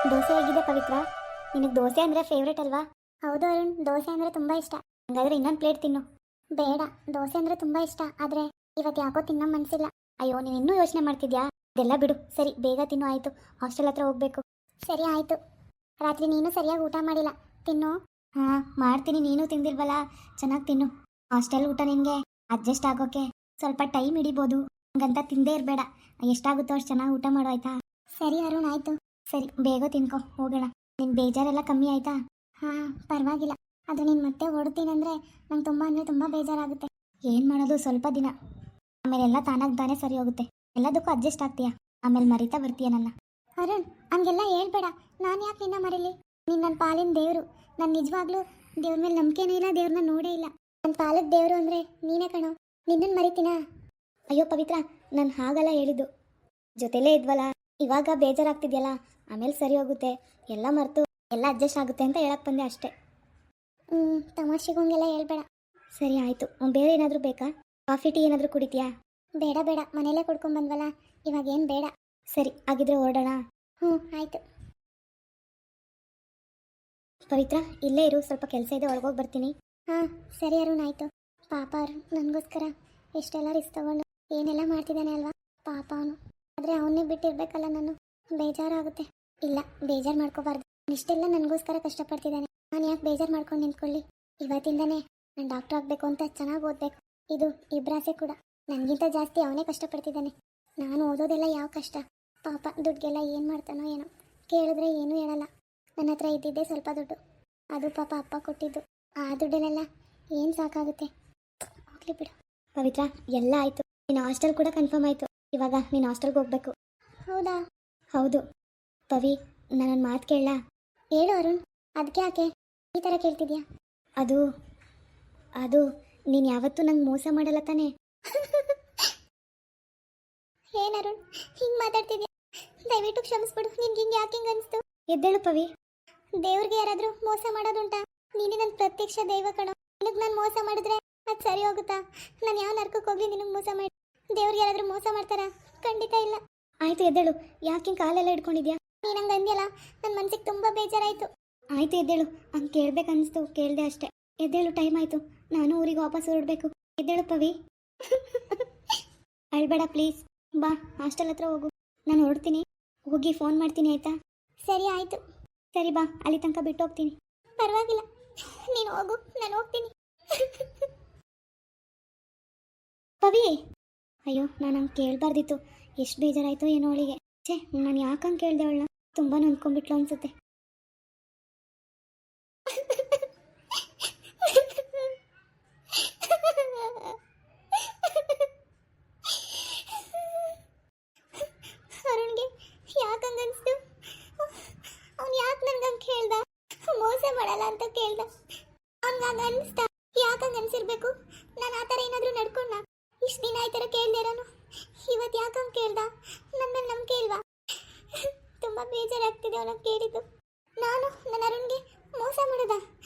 ದೋಸೆ ಹೇಗಿದೆ ಪವಿತ್ರ? ನಿನಗೆ ದೋಸೆ ಅಂದರೆ ಫೇವ್ರೇಟ್ ಅಲ್ವಾ? ಹೌದು ಅರುಣ್, ದೋಸೆ ಅಂದರೆ ತುಂಬ ಇಷ್ಟ. ಹಾಗಾದ್ರೆ ಇನ್ನೊಂದು ಪ್ಲೇಟ್ ತಿನ್ನು. ಬೇಡ, ದೋಸೆ ಅಂದರೆ ತುಂಬ ಇಷ್ಟ, ಆದರೆ ಇವತ್ತು ಯಾಕೋ ತಿನ್ನೋ ಮನಸ್ಸಿಲ್ಲ. ಅಯ್ಯೋ, ನೀನು ಇನ್ನೂ ಯೋಚನೆ ಮಾಡ್ತಿದ್ಯಾ? ಅದೆಲ್ಲ ಬಿಡು. ಸರಿ, ಬೇಗ ತಿನ್ನು ಆಯಿತು. ಹಾಸ್ಟೆಲ್ ಹತ್ರ ಹೋಗಬೇಕು. ಸರಿ ಆಯಿತು. ರಾತ್ರಿ ನೀನು ಸರಿಯಾಗಿ ಊಟ ಮಾಡಿಲ್ಲ, ತಿನ್ನು. ಹಾಂ, ಮಾಡ್ತೀನಿ. ನೀನು ತಿಂದಿಲ್ವಲ್ಲ, ಚೆನ್ನಾಗಿ ತಿನ್ನು. ಹಾಸ್ಟೆಲ್ ಊಟ ನಿನಗೆ ಅಡ್ಜಸ್ಟ್ ಆಗೋಕ್ಕೆ ಸ್ವಲ್ಪ ಟೈಮ್ ಹಿಡಿಬೋದು. ಹಂಗಂತ ತಿಂದೇ ಇರಬೇಡ. ಎಷ್ಟಾಗುತ್ತೋ ಅಷ್ಟು ಚೆನ್ನಾಗಿ ಊಟ ಮಾಡು, ಆಯಿತಾ? ಸರಿ ಅರುಣ್, ಆಯಿತು. ಸರಿ, ಬೇಗ ತಿನ್ಕೊ, ಹೋಗೋಣ. ನಿನ್ನ ಬೇಜಾರೆಲ್ಲ ಕಮ್ಮಿ ಆಯಿತಾ? ಹಾಂ, ಪರವಾಗಿಲ್ಲ. ಅದು ನೀನು ಮತ್ತೆ ಹೊಡ್ತೀನಂದರೆ ನಂಗೆ ತುಂಬ ಅಂದರೆ ತುಂಬ ಬೇಜಾರಾಗುತ್ತೆ. ಏನು ಮಾಡೋದು, ಸ್ವಲ್ಪ ದಿನ ಆಮೇಲೆ ಎಲ್ಲ ತಾನಾಗಿ ತಾನೇ ಸರಿ ಹೋಗುತ್ತೆ. ಎಲ್ಲದಕ್ಕೂ ಅಡ್ಜಸ್ಟ್ ಆಗ್ತೀಯಾ, ಆಮೇಲೆ ಮರಿತಾ ಬರ್ತೀಯ ನನ್ನ. ಅರುಣ್, ಹಂಗೆಲ್ಲ ಹೇಳ್ಬೇಡ. ನಾನು ಯಾಕೆ ನಿನ್ನ ಮರೀಲಿ? ನೀನು ನನ್ನ ಪಾಲಿನ ದೇವರು. ನಾನು ನಿಜವಾಗ್ಲೂ ದೇವ್ರ ಮೇಲೆ ನಂಬಿಕೆನೇ ಇಲ್ಲ, ದೇವ್ರನ್ನ ನೋಡೇ ಇಲ್ಲ. ನನ್ನ ಪಾಲದ ದೇವರು ಅಂದರೆ ನೀನೇ ಕಣೋ. ನಿನ್ನನ್ನು ಮರಿತೀನಾ? ಅಯ್ಯೋ ಪವಿತ್ರ, ನಾನು ಹಾಗಲ್ಲ ಹೇಳಿದ್ದು. ಜೊತೆಲೇ ಇದ್ವಲ್ಲ, ಇವಾಗ ಬೇಜಾರಾಗ್ತಿದ್ಯಲ್ಲ, ಆಮೇಲೆ ಸರಿ ಹೋಗುತ್ತೆ. ಎಲ್ಲ ಮರೆತು ಎಲ್ಲ ಅಡ್ಜಸ್ಟ್ ಆಗುತ್ತೆ ಅಂತ ಹೇಳಕ್ಕೆ ಬಂದೆ ಅಷ್ಟೇ. ತಮಾಷೆಗೊಂಗೆಲ್ಲ ಹೇಳ್ಬೇಡ. ಸರಿ ಆಯಿತು. ಬೇರೆ ಏನಾದರೂ ಬೇಕಾ? ಕಾಫಿ ಟೀ ಏನಾದರೂ ಕುಡಿತೀಯಾ? ಬೇಡ ಬೇಡ, ಮನೇಲೇ ಕುಡ್ಕೊಂಡ್ಬಂದ್ವಲ್ಲ, ಇವಾಗೇನು ಬೇಡ. ಸರಿ, ಹಾಗಿದ್ರೆ ಹೊರಡೋಣ. ಆಯಿತು. ಪವಿತ್ರ, ಇಲ್ಲೇ ಇರು, ಸ್ವಲ್ಪ ಕೆಲಸ ಇದೆ, ಒಳಗೋಗಿ ಬರ್ತೀನಿ. ಹಾಂ, ಸರಿ ಅರುಣ್, ಆಯಿತು. ಪಾಪ ಅರುಣ್ ನನಗೋಸ್ಕರ ಎಷ್ಟೆಲ್ಲ ರಿಸ್ಕ್ ತಗೊಂಡು ಏನೆಲ್ಲ ಮಾಡ್ತಿದ್ದಾನೆ ಅಲ್ವಾ, ಪಾಪ ಅವನು. ಆದರೆ ಅವನ್ನೇ ಬಿಟ್ಟಿರ್ಬೇಕಲ್ಲ ನಾನು, ಬೇಜಾರಾಗುತ್ತೆ. ಇಲ್ಲ, ಬೇಜಾರು ಮಾಡ್ಕೋಬಾರ್ದು. ಇಷ್ಟೆಲ್ಲ ನನಗೋಸ್ಕರ ಕಷ್ಟಪಡ್ತಿದ್ದಾನೆ, ನಾನು ಯಾಕೆ ಬೇಜಾರು ಮಾಡ್ಕೊಂಡು ನಿಂತ್ಕೊಳ್ಳಿ? ಇವತ್ತಿಂದನೇ ನಾನು ಡಾಕ್ಟರ್ ಆಗಬೇಕು ಅಂತ ಚೆನ್ನಾಗಿ ಓದಬೇಕು. ಇದು ಇಬ್ರಾಸೆ ಕೂಡ. ನನಗಿಂತ ಜಾಸ್ತಿ ಅವನೇ ಕಷ್ಟಪಡ್ತಿದ್ದಾನೆ. ನಾನು ಓದೋದೆಲ್ಲ ಯಾವ ಕಷ್ಟ. ಪಾಪ ದುಡ್ಡಿಗೆಲ್ಲ ಏನು ಮಾಡ್ತಾನೋ ಏನೋ, ಕೇಳಿದ್ರೆ ಏನೂ ಹೇಳಲ್ಲ. ನನ್ನ ಹತ್ರ ಇದ್ದಿದ್ದೇ ಸ್ವಲ್ಪ ದುಡ್ಡು, ಅದು ಪಾಪ ಅಪ್ಪ ಕೊಟ್ಟಿದ್ದು. ಆ ದುಡ್ಡಲ್ಲೆಲ್ಲ ಏನು ಸಾಕಾಗುತ್ತೆ. ಹೋಗ್ಲಿ ಬಿಡು. ಪವಿತ್ರ, ಎಲ್ಲ ಆಯಿತು. ನಿನ್ನ ಹಾಸ್ಟೆಲ್ ಕೂಡ ಕನ್ಫರ್ಮ್ ಆಯಿತು. ಇವಾಗ ನೀನು ಹಾಸ್ಟೆಲ್ಗೆ ಹೋಗ್ಬೇಕು. ಹೌದಾ? ಹೌದು. ಪವಿ, ನಾನೊಂದು ಮಾತು ಕೇಳಲಾ? ಹೇಳು ಅರುಣ್. ಅದಕ್ಕೆ ಯಾಕೆ ಈ ಥರ ಕೇಳ್ತಿದ್ಯಾ? ಅದು ಅದು ನೀನು ಯಾವತ್ತೂ ನಂಗೆ ಮೋಸ ಮಾಡಲ್ಲ ತಾನೇ? ಏನು ಅರುಣ್, ಹಿಂಗೆ ಮಾತಾಡ್ತಿದ್ಯಾ? ದಯವಿಟ್ಟು ಕ್ಷಮಿಸ್ಬಿಡು. ನಿನ್ಗೆ ಹಿಂಗೆ ಯಾಕೆ ಹಿಂಗೆ ಅನಿಸ್ತು? ಎದ್ದೇಳು ಪವಿ. ದೇವ್ರಿಗೆ ಯಾರಾದರೂ ಮೋಸ ಮಾಡೋದುಂಟಾ? ನೀನೇ ನನ್ನ ಪ್ರತ್ಯಕ್ಷ ದೈವ ಕಣೋ. ನಿನಗೆ ನಾನು ಮೋಸ ಮಾಡಿದ್ರೆ ಅದು ಸರಿ ಹೋಗುತ್ತಾ? ನಾನು ಯಾವ ನರ್ಕಕ್ಕೆ ಹೋಗಲಿ ನಿನಗೆ ಮೋಸ ಮಾಡಿ? ದೇವ್ರಿಗೆ ಯಾರಾದರೂ ಮೋಸ ಮಾಡ್ತಾರಾ? ಖಂಡಿತ ಇಲ್ಲ. ಆಯಿತು, ಎದ್ದೇಳು. ಯಾಕೆ ಹಿಂಗೆ ಕಾಲೆಲ್ಲ ಹಿಡ್ಕೊಂಡಿದ್ಯಾ? ನೀನು ಹಂಗೆ ಅಂದ್ಯಲ್ಲ, ನನ್ನ ಮನಸ್ಸಿಗೆ ತುಂಬ ಬೇಜಾರಾಯಿತು. ಆಯಿತು, ಎದ್ದೇಳು. ಹಂಗೆ ಕೇಳಬೇಕನ್ನಿಸ್ತು, ಕೇಳಿದೆ ಅಷ್ಟೇ. ಎದ್ದೇಳು, ಟೈಮ್ ಆಯಿತು. ನಾನು ಊರಿಗೆ ವಾಪಸ್ ಹೊರಡಬೇಕು. ಎದ್ದೇಳು ಪವಿ. ಅಳ್ಬೇಡ ಪ್ಲೀಸ್. ಬಾ, ಹಾಸ್ಟೆಲ್ ಹತ್ರ ಹೋಗು. ನಾನು ಹೊರಡ್ತೀನಿ, ಹೋಗಿ ಫೋನ್ ಮಾಡ್ತೀನಿ, ಆಯಿತಾ? ಸರಿ ಆಯಿತು. ಸರಿ ಬಾ, ಅಲ್ಲಿ ತನಕ ಬಿಟ್ಟು ಹೋಗ್ತೀನಿ. ಪರವಾಗಿಲ್ಲ, ನೀನು ಹೋಗು, ನಾನು ಹೋಗ್ತೀನಿ. ಪವಿ, ಅಯ್ಯೋ, ನಾನು ಹಂಗೆ ಕೇಳಬಾರ್ದಿತ್ತು. ಎಷ್ಟು ಬೇಜಾರಾಯಿತು ಏನೋ ಅವಳಿಗೆ. ಛೇ, ನಾನು ಯಾಕೆ ಹಂಗೆ ಕೇಳಿದೆ ಅವಳನ್ನ? ತುಂಬ ನೊಂದ್ಕೊಂಡ್ಬಿಟ್ಲು ಅನ್ಸುತ್ತೆ. ಅರುಣ್ಗೆ ಯಾಕೆ ಹಂಗೆ ಅನಿಸ್ತು? ಅವ್ನು ಯಾಕೆ ನನ್ಗೆ ಹಂಗೆ ಕೇಳ್ದ? ಮೋಸ ಮಾಡಲ್ಲ ಅಂತ ಕೇಳ್ದ. ಅವ್ನಿಗೆ ಹಂಗೆ ಅನಿಸ್ತಾ? ಯಾಕೆ ಹಂಗೆ ಅನಿಸಿರ್ಬೇಕು? ನಾನು ಆ ಥರ ಏನಾದರೂ ನಡ್ಕೊಂಡ? ಇಷ್ಟು ದಿನ ಈ ಥರ ಕೇಳ್ದೆ ನಾನು, ಇವತ್ತು ಯಾಕೆ ಹಂಗೆ ಕೇಳ್ದ? ನನ್ನ ಮೇಲೆ ನಂಬಿಕೆ ಇಲ್ವಾ? ತುಂಬ ಬೇಜಾರಾಗ್ತಿದೆ ಅವನಿಗೆ ಕೇಳಿದ್ದು. ನನ್ನ ಅರುಣ್ಗೆ ಮೋಸ ಮಾಡೋದ?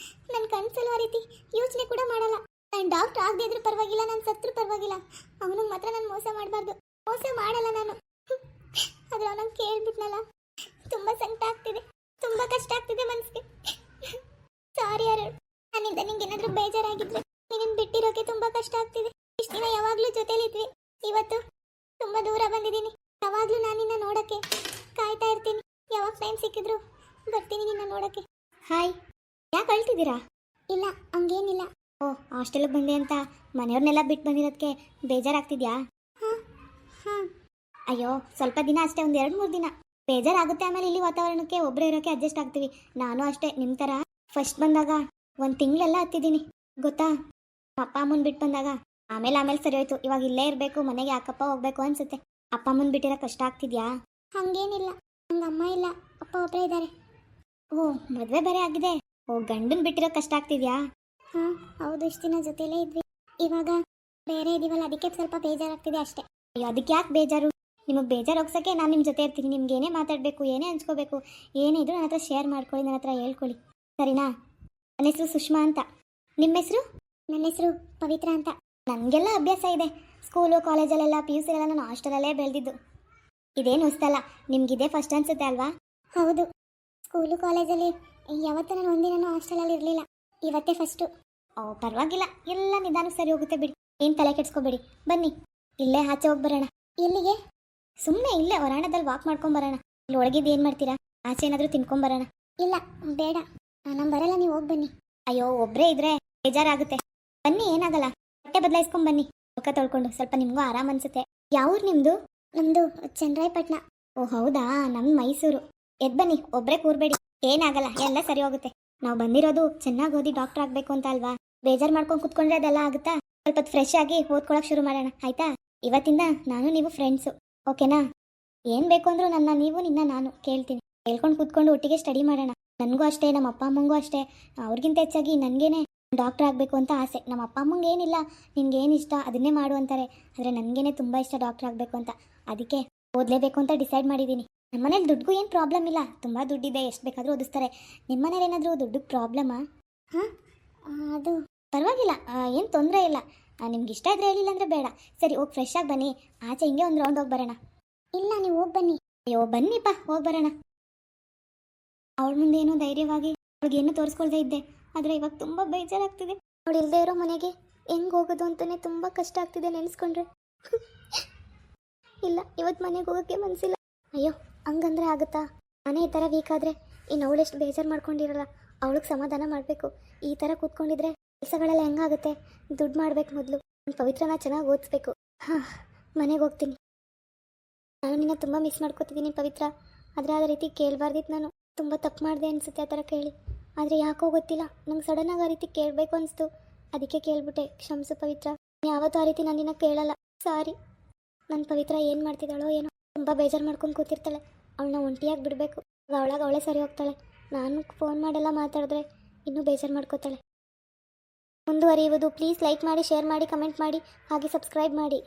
ನನ್ನ ಕನಸಲ್ಲೂ ಆ ರೀತಿ ಯೋಚನೆ ಕೂಡ ಮಾಡಲ್ಲ. ನಾನು ಡಾಕ್ಟರ್ ಆಗದೆ ಇದ್ರೂ ಪರವಾಗಿಲ್ಲ, ನಾನು ಸತ್ರು ಪರವಾಗಿಲ್ಲ, ಅವನಿಗೆ ಮಾತ್ರ ನಾನು ಮೋಸ ಮಾಡಬಾರ್ದು. ಮೋಸ ಮಾಡಲ್ಲ ನಾನು. ಆದರೆ ಅವನಂಗೆ ಕೇಳ್ಬಿಟ್ನಲ್ಲ, ತುಂಬ ಸಂಕಟ ಆಗ್ತಿದೆ, ತುಂಬ ಕಷ್ಟ ಆಗ್ತಿದೆ ಮನಸ್ಸಿಗೆ. ಸಾರಿ ಅರುಣ್, ನನ್ನಿಂದ ನಿಂಗೆ ಏನಾದರೂ ಬೇಜಾರಾಗಿದ್ರೆ ನಿನ್ನ ಬಿಟ್ಟಿರೋಕೆ ತುಂಬ ಕಷ್ಟ ಆಗ್ತಿದೆ. ಇಷ್ಟು ದಿನ ಯಾವಾಗಲೂ ಜೊತೆಲಿದ್ವಿ, ಇವತ್ತು ತುಂಬ ದೂರ ಬಂದಿದ್ದೀನಿ. ಯಾವಾಗಲೂ ನಾನು ನಿನ್ನ ನೋಡೋಕ್ಕೆ ಕಾಯ್ತಾ ಇರ್ತೀನಿ. ಯಾವಾಗ ಟೈಮ್ ಸಿಕ್ಕಿದ್ರು ಬರ್ತೀನಿ ನಿನ್ನ ನೋಡೋಕ್ಕೆ. ಹಾಯ್. ಯಾಕೆ ಅಳ್ತಿದ್ದೀರಾ? ಇಲ್ಲ, ಹಂಗೇನಿಲ್ಲ. ಓ, ಹಾಸ್ಟೆಲ್ಗೆ ಬಂದೆ ಅಂತ ಮನೆಯವ್ರನ್ನೆಲ್ಲ ಬಿಟ್ಟು ಬಂದಿರೋದಕ್ಕೆ ಬೇಜಾರಾಗ್ತಿದ್ಯಾ? ಹಾಂ ಹಾಂ. ಅಯ್ಯೋ, ಸ್ವಲ್ಪ ದಿನ ಅಷ್ಟೇ, ಒಂದು 2-3 ದಿನ ಬೇಜಾರಾಗುತ್ತೆ. ಆಮೇಲೆ ಇಲ್ಲಿ ವಾತಾವರಣಕ್ಕೆ ಒಬ್ಬರೇ ಇರೋಕ್ಕೆ ಅಡ್ಜಸ್ಟ್ ಆಗ್ತೀವಿ. ನಾನು ಅಷ್ಟೇ ನಿಮ್ಮ ಥರ ಫಸ್ಟ್ ಬಂದಾಗ 1 ತಿಂಗಳೆಲ್ಲ ಹತ್ತಿದ್ದೀನಿ ಗೊತ್ತಾ, ಅಪ್ಪ ಅಮ್ಮನ ಬಿಟ್ಟು ಬಂದಾಗ. ಆಮೇಲೆ ಸರಿ ಹೋಯ್ತು. ಇವಾಗ ಇಲ್ಲೇ ಇರಬೇಕು, ಮನೆಗೆ ಯಾಕಪ್ಪ ಹೋಗ್ಬೇಕು ಅನ್ಸುತ್ತೆ. ಅಪ್ಪ ಅಮ್ಮನ ಬಿಟ್ಟಿರೋ ಕಷ್ಟ ಆಗ್ತಿದ್ಯಾ? ಹಾಗೇನಿಲ್ಲ, ನಂಗೆ ಅಮ್ಮ ಇಲ್ಲ, ಅಪ್ಪ ಒಬ್ಬರೇ ಇದ್ದಾರೆ. ಓ, ಮದುವೆ ಬೇರೆ ಆಗಿದೆ. ಓ, ಗಂಡನ ಬಿಟ್ಟಿರೋ ಕಷ್ಟ ಆಗ್ತಿದ್ಯಾ? ಹಾಂ ಹೌದು, ಇಷ್ಟು ದಿನ ಜೊತೆಲೇ ಇದ್ವಿ, ಇವಾಗ ಬೇರೆ ಇದೀವಲ್ಲ, ಅದಕ್ಕೆ ಸ್ವಲ್ಪ ಬೇಜಾರಾಗ್ತಿದೆ ಅಷ್ಟೇ. ಅಯ್ಯೋ, ಅದಕ್ಕೆ ಯಾಕೆ ಬೇಜಾರು? ನಿಮಗೆ ಬೇಜಾರು ಹೋಗ್ಸೋಕ್ಕೆ ನಾನು ನಿಮ್ಮ ಜೊತೆ ಇರ್ತೀನಿ. ನಿಮ್ಗೆ ಏನೇ ಮಾತಾಡಬೇಕು, ಏನೇ ಹಂಚ್ಕೋಬೇಕು, ಏನೇ ಇದ್ರೂ ನನ್ನ ಹತ್ರ ಶೇರ್ ಮಾಡ್ಕೊಳ್ಳಿ, ನನ್ನ ಹತ್ರ ಹೇಳ್ಕೊಳ್ಳಿ, ಸರಿನಾ? ನನ್ನ ಹೆಸರು ಸುಷ್ಮಾ ಅಂತ. ನಿಮ್ಮ ಹೆಸರು? ನನ್ನ ಹೆಸರು ಪವಿತ್ರ ಅಂತ. ನನಗೆಲ್ಲ ಅಭ್ಯಾಸ ಇದೆ. ಸ್ಕೂಲು ಕಾಲೇಜಲ್ಲೆಲ್ಲ PUC ನಾನು ಹಾಸ್ಟೆಲಲ್ಲೇ ಬೆಳೆದಿದ್ದು. ಇದೇನು ಹೊಸ್ತಲ್ಲ, ನಿಮಗಿದೇ ಫಸ್ಟ್ ಅನ್ಸುತ್ತೆ ಅಲ್ವಾ? ಹೌದು. ಸ್ಕೂಲು ಕಾಲೇಜಲ್ಲಿ ಯಾವತ್ತೂ ನಾನು ಒಂದಿನೂ ಹಾಸ್ಟೆಲಲ್ಲಿ ಇರಲಿಲ್ಲ. ಇವತ್ತೇ ಫಸ್ಟು. ಓ ಪರವಾಗಿಲ್ಲ, ಎಲ್ಲ ನಿಧಾನಕ್ಕೆ ಸರಿ ಹೋಗುತ್ತೆ ಬಿಡಿ. ಏನು ತಲೆ ಕೆಡ್ಸ್ಕೊಬೇಡಿ. ಬನ್ನಿ ಇಲ್ಲೇ ಆಚೆ ಹೋಗಿ ಬರೋಣ. ಎಲ್ಲಿಗೆ? ಸುಮ್ಮನೆ ಇಲ್ಲೇ ಹೊರಾಣದಲ್ಲಿ ವಾಕ್ ಮಾಡ್ಕೊಂಬರೋಣ. ಇಲ್ಲಿ ಒಳಗಿದ್ದು ಏನು ಮಾಡ್ತೀರಾ? ಆಚೆ ಏನಾದರೂ ತಿನ್ಕೊಂಬರೋಣ. ಇಲ್ಲ ಬೇಡ, ನಾನು ಬರಲ್ಲ, ನೀವು ಹೋಗಿ ಬನ್ನಿ. ಅಯ್ಯೋ ಒಬ್ಬರೇ ಇದ್ರೆ ಬೇಜಾರಾಗುತ್ತೆ. ಬನ್ನಿ, ಏನಾಗಲ್ಲ. ಬಟ್ಟೆ ಬದಲಾಯಿಸ್ಕೊಂಡ್ ಬನ್ನಿ, ಮುಖ ತೊಳ್ಕೊಂಡು. ಸ್ವಲ್ಪ ನಿಮಗೂ ಆರಾಮ್ ಅನ್ಸುತ್ತೆ. ಯಾವೂರು ನಿಮ್ಮದು? ನಮ್ಮದು ಚನ್ನರಾಯಪಟ್ಟಣ. ಓ ಹೌದಾ, ನಮ್ದು ಮೈಸೂರು. ಎದ್ ಬನ್ನಿ, ಒಬ್ಬರೇ ಕೂರ್ಬೇಡಿ, ಏನಾಗಲ್ಲ, ಎಲ್ಲ ಸರಿ ಹೋಗುತ್ತೆ. ನಾವು ಬಂದಿರೋದು ಚೆನ್ನಾಗಿ ಓದಿ ಡಾಕ್ಟರ್ ಆಗಬೇಕು ಅಂತ ಅಲ್ವಾ? ಬೇಜಾರು ಮಾಡ್ಕೊಂಡು ಕುತ್ಕೊಂಡ್ರೆ ಅದೆಲ್ಲ ಆಗುತ್ತಾ? ಸ್ವಲ್ಪ ಫ್ರೆಶ್ ಆಗಿ ಓದ್ಕೊಳಕ್ಕೆ ಶುರು ಮಾಡೋಣ ಆಯ್ತಾ? ಇವತ್ತಿಂದ ನಾನು ನೀವು ಫ್ರೆಂಡ್ಸು, ಓಕೆನಾ? ಏನು ಬೇಕು ಅಂದರೂ ನನ್ನ ನೀವು, ನಿನ್ನ ನಾನು ಕೇಳ್ತೀನಿ. ಹೇಳ್ಕೊಂಡು ಕೂತ್ಕೊಂಡು ಒಟ್ಟಿಗೆ ಸ್ಟಡಿ ಮಾಡೋಣ. ನನಗೂ ಅಷ್ಟೇ, ನಮ್ಮ ಅಪ್ಪ ಅಮ್ಮಂಗೂ ಅಷ್ಟೇ. ಅವ್ರಿಗಿಂತ ಹೆಚ್ಚಾಗಿ ನನಗೇನೆ ಡಾಕ್ಟರ್ ಆಗಬೇಕು ಅಂತ ಆಸೆ. ನಮ್ಮ ಅಪ್ಪ ಅಮ್ಮಂಗೆ ಏನಿಲ್ಲ, ನಿನ್ಗೇನು ಇಷ್ಟ ಅದನ್ನೇ ಮಾಡು ಅಂತಾರೆ. ಆದರೆ ನನಗೇನೆ ತುಂಬ ಇಷ್ಟ ಡಾಕ್ಟರ್ ಆಗಬೇಕು ಅಂತ. ಅದಕ್ಕೆ ಓದಲೇಬೇಕು ಅಂತ ಡಿಸೈಡ್ ಮಾಡಿದ್ದೀನಿ. ನಮ್ಮ ಮನೇಲಿ ದುಡ್ಡಿಗೂ ಏನು ಪ್ರಾಬ್ಲಮ್ ಇಲ್ಲ, ತುಂಬ ದುಡ್ಡಿದೆ, ಎಷ್ಟು ಬೇಕಾದರೂ ಓದಿಸ್ತಾರೆ. ನಿಮ್ಮ ಮನೇಲಿ ಏನಾದರೂ ದುಡ್ಡಿಗೆ ಪ್ರಾಬ್ಲಮ್ಮಾ? ಹಾಂ, ಅದು ಪರವಾಗಿಲ್ಲ, ಏನು ತೊಂದರೆ ಇಲ್ಲ. ನಿಮ್ಗೆ ಇಷ್ಟ ಇದ್ರೆ ಹೇಳಿಲ್ಲ ಅಂದರೆ ಬೇಡ. ಸರಿ, ಹೋಗಿ ಫ್ರೆಶ್ ಆಗಿ ಬನ್ನಿ, ಆಚೆ ಹಿಂಗೆ ಒಂದು ರೌಂಡ್ ಹೋಗಿ ಬರೋಣ. ಇಲ್ಲ, ನೀವು ಹೋಗಿ ಬನ್ನಿ. ಅಯ್ಯೋ ಬನ್ನಿಪ್ಪ, ಹೋಗಿ ಬರೋಣ. ಅವಳ ಮುಂದೆ ಏನೋ ಧೈರ್ಯವಾಗಿ ಅವ್ಳಿಗೇನು ತೋರಿಸ್ಕೊಳ್ದೇ ಇದ್ದೆ, ಆದರೆ ಇವಾಗ ತುಂಬ ಬೇಜಾರಾಗ್ತಿದೆ. ಅವಳು ಇಲ್ಲದೆ ಇರೋ ಮನೆಗೆ ಹೆಂಗೆ ಹೋಗೋದು ಅಂತಲೇ ತುಂಬ ಕಷ್ಟ ಆಗ್ತಿದೆ ನೆನೆಸ್ಕೊಂಡ್ರೆ. ಇಲ್ಲ, ಇವತ್ತು ಮನೆಗೆ ಹೋಗೋಕ್ಕೆ ಮನಸ್ಸಿಲ್ಲ. ಅಯ್ಯೋ ಹಂಗಂದ್ರೆ ಆಗುತ್ತಾ? ನಾನೇ ಈ ಥರ ವೀಕ್ ಆದರೆ ಇನ್ನು ಅವಳೆಷ್ಟು ಬೇಜಾರು ಮಾಡ್ಕೊಂಡಿರಲ್ಲ. ಅವಳಿಗೆ ಸಮಾಧಾನ ಮಾಡಬೇಕು. ಈ ಥರ ಕೂತ್ಕೊಂಡಿದ್ರೆ ಕೆಲಸಗಳೆಲ್ಲ ಹೆಂಗಾಗುತ್ತೆ? ದುಡ್ಡು ಮಾಡ್ಬೇಕು ಮೊದಲು. ಪವಿತ್ರನ ಚೆನ್ನಾಗಿ ಓದಿಸ್ಬೇಕು. ಹಾಂ, ಮನೆಗೆ ಹೋಗ್ತೀನಿ. ನಾನು ನಿನ್ನ ತುಂಬ ಮಿಸ್ ಮಾಡ್ಕೋತಿದ್ದೀನಿ ಪವಿತ್ರ. ಆದರೆ ಅದೇ ರೀತಿ ಕೇಳಬಾರ್ದಿತ್ತು. ನಾನು ತುಂಬ ತಪ್ಪು ಮಾಡಿದೆ ಅನಿಸುತ್ತೆ ಆ ಥರ ಕೇಳಿ. ಆದರೆ ಯಾಕೋ ಗೊತ್ತಿಲ್ಲ, ನಂಗೆ ಸಡನ್ನಾಗಿ ಆ ರೀತಿ ಕೇಳಬೇಕು ಅನಿಸ್ತು. ಅದಕ್ಕೆ ಕೇಳ್ಬಿಟ್ಟೆ. ಕ್ಷಮಿಸು ಪವಿತ್ರ, ಯಾವತ್ತೂ ಆ ರೀತಿ ನಾನು ನಿನ್ನ ಕೇಳಲ್ಲ. ಸಾರಿ. ನನ್ನ ಪವಿತ್ರ ಏನು ಮಾಡ್ತಿದ್ದಾಳೋ ಏನೋ, ತುಂಬ ಬೇಜಾರು ಮಾಡ್ಕೊಂಡು ಕೂತಿರ್ತಾಳೆ. ಅವಳನ್ನ ಒಂಟಿಯಾಗಿ ಬಿಡಬೇಕು. ಅವಳಾಗ ಅವಳೇ ಸರಿ ಹೋಗ್ತಾಳೆ. ನಾನು ಫೋನ್ ಮಾಡೆಲ್ಲ ಮಾತಾಡಿದ್ರೆ ಇನ್ನೂ ಬೇಜಾರು ಮಾಡ್ಕೋತಾಳೆ. ಮುಂದುವರಿಯುವುದು. ಪ್ಲೀಸ್ ಲೈಕ್ ಮಾಡಿ, ಶೇರ್ ಮಾಡಿ, ಕಮೆಂಟ್ ಮಾಡಿ, ಹಾಗೆ ಸಬ್ಸ್ಕ್ರೈಬ್ ಮಾಡಿ.